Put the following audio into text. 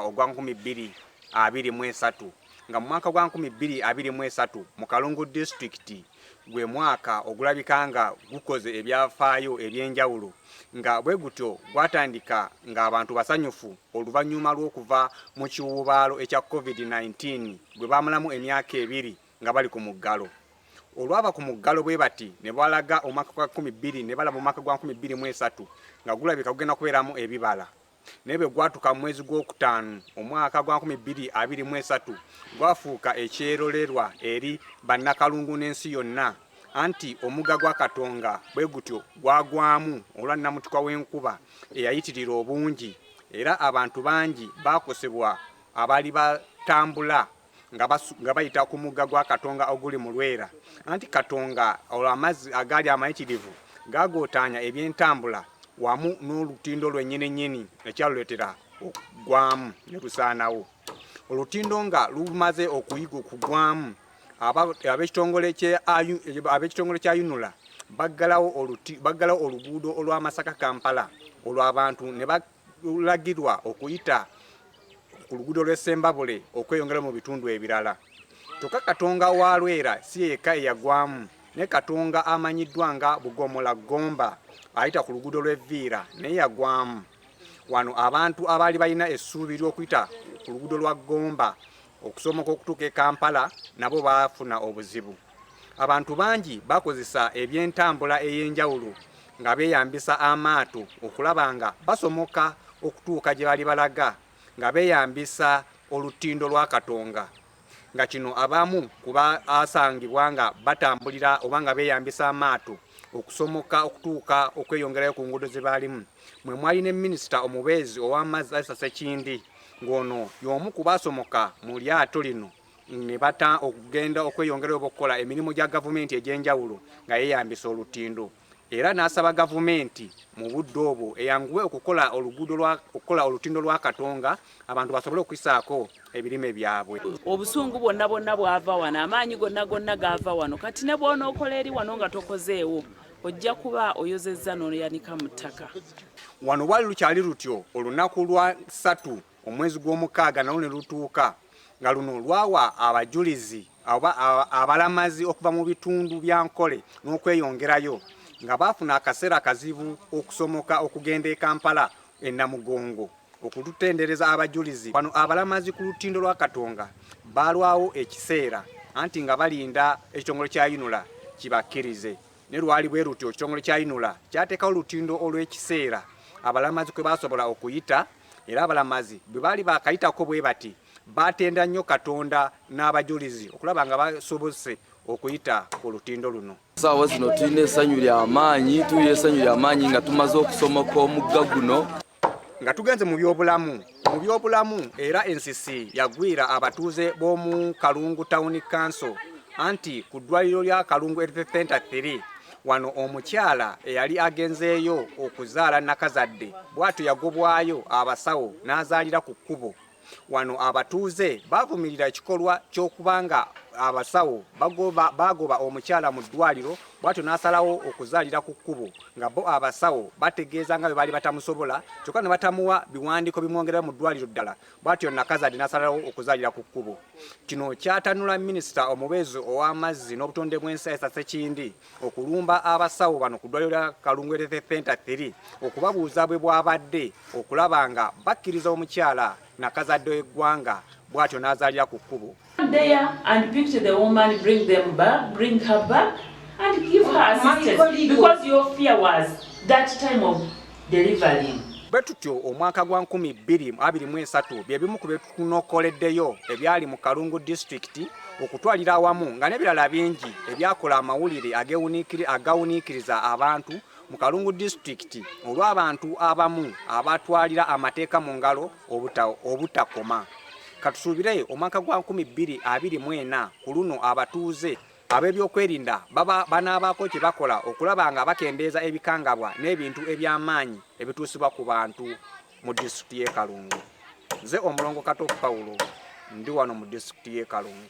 ogwa 2023 nga mu mwaka gwa 2023 mu Kalungu district gwe mwaka ogulabika nga gukoze ebyafaayo ebyenjawulo nga bwe gutyo gwatandika nga abantu basanyufu oluvannyuma lw'okuva mu kiwubaalo ekya COVID-19 gwe bamalamu emyaka 2 nga bali ku muggalo. Olwaba ku muggalo bwe bati ne balaga omwaka gwa 12 ne balaba omwaka gwa 2023 nga gulabika kugenda kubeeramu ebibala. Nebe gwatuka mwezi gw'okutaano omwaka gwa 2023 gwafuuka ekyerolerwa eri bannakalungu n'ensi yonna anti omugga gwa Katonga bwe gutyo gwagwamu olwannamutikwa w'enkuba eyayitirira obungi era abantu bangi bakosebwa abali batambula nga bayita ku mugga gwa Katonga oguli mu Lwera anti Katonga olw'amazzi agali amayitirivu gagootanya ebyentambula wamu n'olutindo lwennyini ekyaluleetera okugwamu ne lusaanawo. Olutindo nga lumaze okuyiga okugwamu ab'ekitongole kya Yunula baggalawo oluguudo olwa Masaka Kampala olw'abantu ne balagirwa okuyita ku luguudo lw'Essembabule okweyongera mu bitundu ebirala. Kyokka Katonga wa Lwera si yekka eyagwamu ne Katonga amanyiddwa nga Bugomola Gomba ayita ku luguudo lw'Evviira naye yagwamu. Wano abantu abaali balina essuubi ly'okuyita ku luguudo lwa Gomba okusomoka okutuuka e Kampala nabo baafuna obuzibu. Abantu bangi bakozesa ebyentambula ey'enjawulo nga beeyambisa amaato okulaba nga basomoka okutuuka gye bali balaga nga beeyambisa olutindo lwa Katonga. Nga kino abamu kuba asangibwa nga batambulira oba nga beeyambisa amaato okusomoka okutuuka okweyongerayo ku nguudo ze baalimu. Mwe mwali ne minisita omubeezi ow'amazzi Asa Sekindi ng'ono y'omu ku basomoka mu lyato lino ne bata okugenda okweyongerayo okukola emirimu gya gavumenti egy'enjawulo nga yeeyambisa olutindo. Era n'asaba gavumenti mu budde obwo eyanguwe okukola olutindo lwa Katonga abantu basobole okuyisaako ebirime byabwe. Obusungu bwonna bwava wano, amaanyi gonna gaava wano. Kati ne bw'onookola eri wano nga tokozeewo ojja kuba oyozezza n'oyanika mu ttaka. Wano bwali lukyali lutyo olunaku lwa 3 omwezi gw'omukaaga nalwo ne lutuuka nga luno lwawa abajulizi abalamazi okuva mu bitundu bya Nkole n'okweyongerayo nga baafuna akaseera kazibu okusomoka okugenda e Kampala e Namugongo okututendereza abajulizi. Wano abalamazi ku lutindo lwa Katonga balwawo ekiseera anti nga balinda ekitongole kya Yunula kibakkirize. Ne lwali bwe lutyo ekitongole kya Yunula kyateekawo olutindo olw'ekiseera abalamazi kwe basobola okuyita, era abalamazi bwe baali bakayitako bwe bati batenda nnyo Katonda n'abajulizi okulaba nga basobose okuyita ku lutindo luno. Saawa zino tulina essanyu lya maanyi nga tumaze okusomoka omugga guno. Nga tugenze mu byobulamu era ensisi yagwira abatuuze b'omu Kalungu Town Council anti ku ddwaliro lya Kalungu Health Center 3 wano omukyala eyali agenzeeyo okuzaala nakazadde bw'atyo yagobwayo abasawo n'azaalira ku kkubo. Wano abatuuze bavumirira ekikolwa ky'okubanga abasawo bagoba omukyala mu ddwaliro bw'atyo n'asalawo okuzaalira ku kkubo nga bo abasawo bategeeza nga bwe baali batamusobola kyokka ne batamuwa biwandiiko bimwongera mu ddwaliro ddala bw'atyo nakazadde n'asalawo okuzaalira ku kkubo. Kino kyatanula minisita omubeezi ow'amazzi n'obutonde bw'ensi Asa Sekindi okulumba abasawo bano ku ddwaliro lya Kalungu Health Center 3 okubabuuza bwe bwabadde okulaba nga bakkiriza omukyala nakazadde w'eggwanga bw'atyo n'azaalira ku kkubo. There and picture the woman, bring her back and give her assistance because your fear was that time of delivering. Betutyo omwaka gwa 2023 bye bimu ku bye tunokoleddeyo ebyali mu Kalungu district okutwalira awamu nga n'ebirala bingi ebyakola amawulire agawuniikiriza abantu mu Kalungu district olw'abantu abamu abatwalira amateeka mu ngalo obutakoma. Katusuubire omwaka gwa 2024 ku luno abatuuze ab'ebyokwerinda banaabaako kye bakola okulaba nga bakendeeza ebikangabwa n'ebintu eby'amaanyi ebituusibwa ku bantu mu disitulikiti y'e Kalungu. Nze Omulongo Kato Paulo ndi wano mu disitulikiti y'e Kalungu.